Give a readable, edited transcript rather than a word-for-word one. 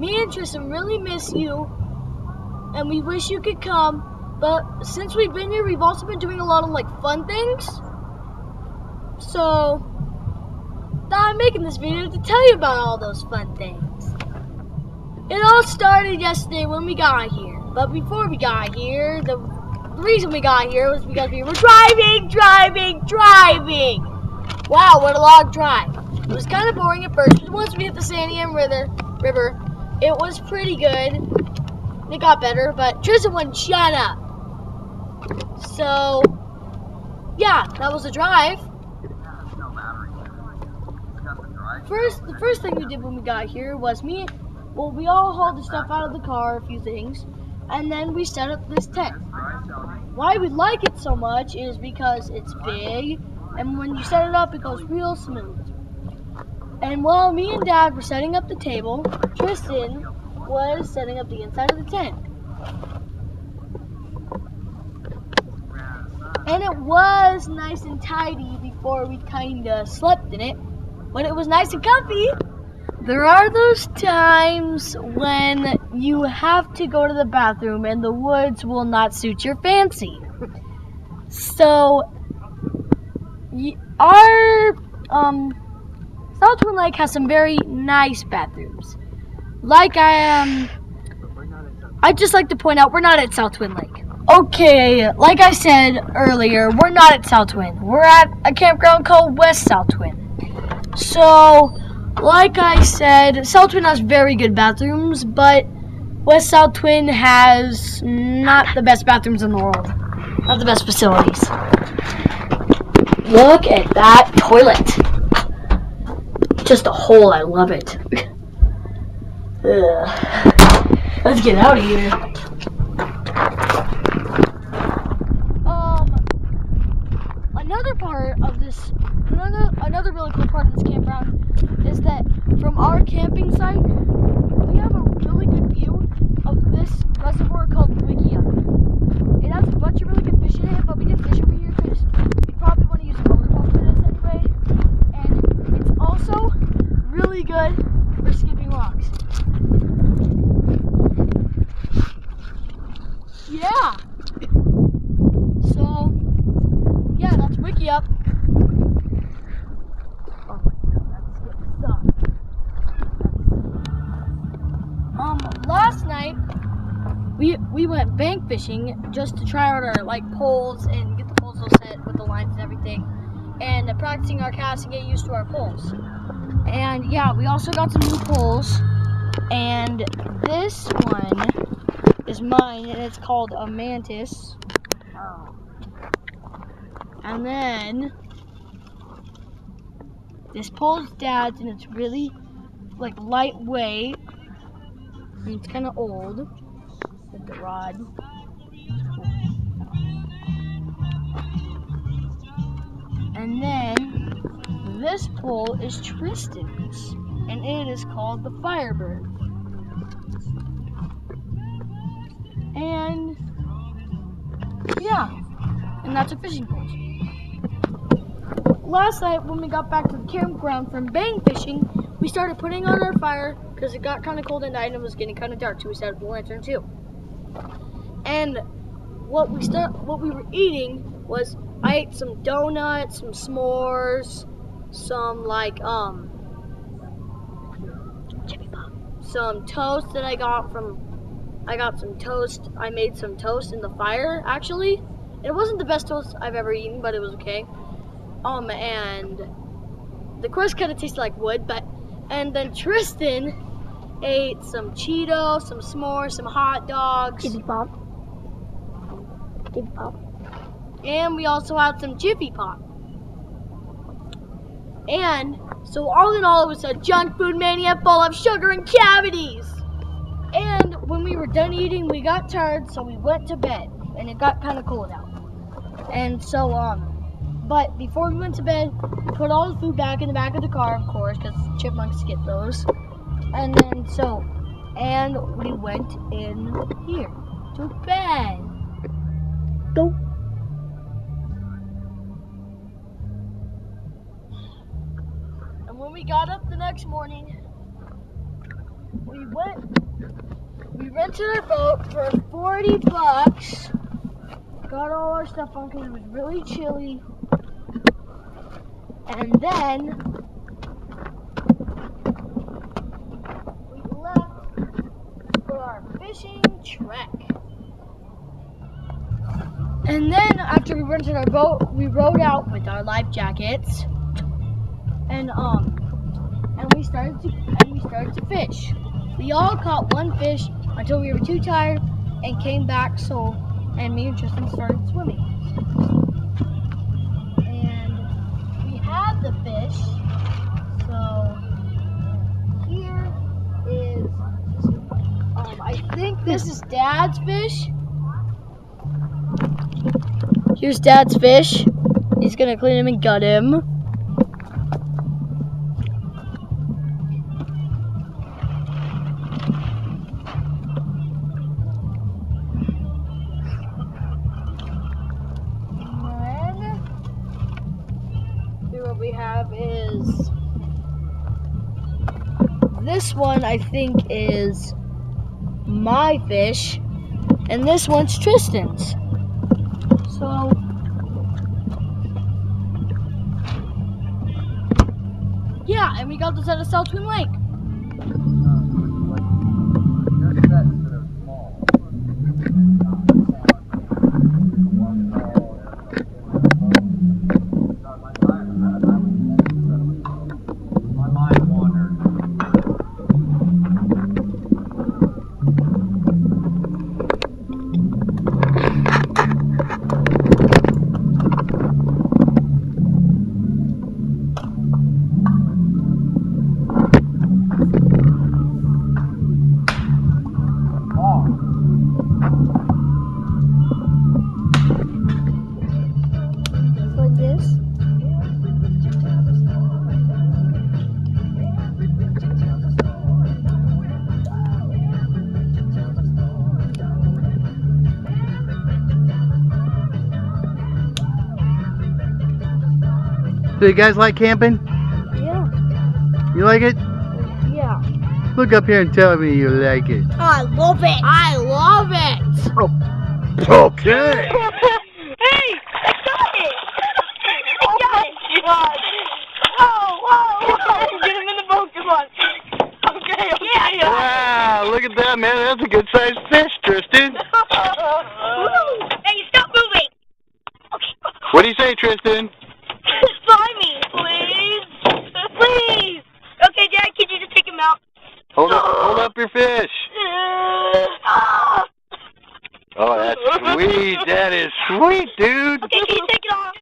me and Tristan really miss you, and we wish you could come. But since we've been here, we've also been doing a lot of like fun things. So I'm making this video to tell you about all those fun things. It all started yesterday when we got here. But before we got here, the reason we got here was because we were driving. Wow, what a long drive. It was kind of boring at first, but once we hit the Santiam River, it was pretty good. It got better, but Tristan wouldn't shut up. So, yeah, that was the drive. The first thing we did when we got here was we all hauled the stuff out of the car, a few things, and then we set up this tent. Why we like it so much is because it's big, and when you set it up, it goes real smooth. And while me and Dad were setting up the table, Tristan was setting up the inside of the tent. And it was nice and tidy before we kinda slept in it, but it was nice and comfy. There are those times when you have to go to the bathroom and the woods will not suit your fancy. So, our South Twin Lake has some very nice bathrooms. I'd just like to point out, we're not at South Twin Lake. Okay, like I said earlier, we're not at South Twin. We're at a campground called West South Twin. So, like I said, South Twin has very good bathrooms, but West South Twin has not the best bathrooms in the world. Not the best facilities. Look at that toilet. Just a hole, I love it. Ugh. Let's get out of here. Another part of this, another really cool part of this campground is that from our camping site, we have a really good view of this reservoir called Baska. It has a bunch of really good fish in it, but we didn't fish over here because we probably want to use a motorboat for this anyway. And it's also really good for skipping rocks. Yeah. So, yeah, that's Wiki up. Oh my god, that skip sucks. Last night we went bank fishing just to try out our poles and get the poles all set with the lines and everything, and practicing our casts and get used to our poles. And yeah, we also got some new poles, and this one is mine, and it's called a Mantis. And then this pole's Dad's, and it's really lightweight, and it's kind of old with the rod. And then this pole is Tristan's, and it is called the Firebird. And yeah, and that's a fishing pole. Last night when we got back to the campground from bank fishing, we started putting on our fire because it got kind of cold at night and it was getting kind of dark, so we set up the lantern too. And what we were eating was, I ate some donuts, some s'mores, some some toast that I got some toast. I made some toast in the fire, actually. It wasn't the best toast I've ever eaten, but it was okay. And the crust kind of tasted like wood, and then Tristan ate some Cheetos, some s'mores, some hot dogs. Jiffy Pop. And we also had some Jiffy Pop. And so all in all, it was a junk food mania full of sugar and cavities. And when we were done eating, we got tired, so we went to bed, and it got kind of cold out. And so, but before we went to bed, we put all the food back in the back of the car, of course, because chipmunks get those. And then, and we went in here to bed. Go. And when we got up the next morning, we rented our boat for $40. Got all our stuff on because it was really chilly. And then we left for our fishing trek. And then after we rented our boat, we rode out with our life jackets. And we started to fish. We all caught one fish until we were too tired and came back, and me and Tristan started swimming. And we had the fish, so here is, I think this is Dad's fish. Here's Dad's fish. He's gonna clean him and gut him. What we have is this one, I think, is my fish, and this one's Tristan's. So yeah, and we got this at a South Twin Lake. Do you guys like camping? Yeah. You like it? Yeah. Look up here and tell me you like it. I love it. I love it. Oh. Okay. Hey, I got it. I got it. God. Whoa. Get him in the boat. Come on. Okay. Yeah. Wow, look at that, man. That's a good sized fish, Tristan. Hey, stop moving. Okay. What do you say, Tristan? Fly me, please. Please. Okay, Dad, can you just take him out? Hold up your fish. Oh, that's sweet. That is sweet, dude. Okay, can you take it off?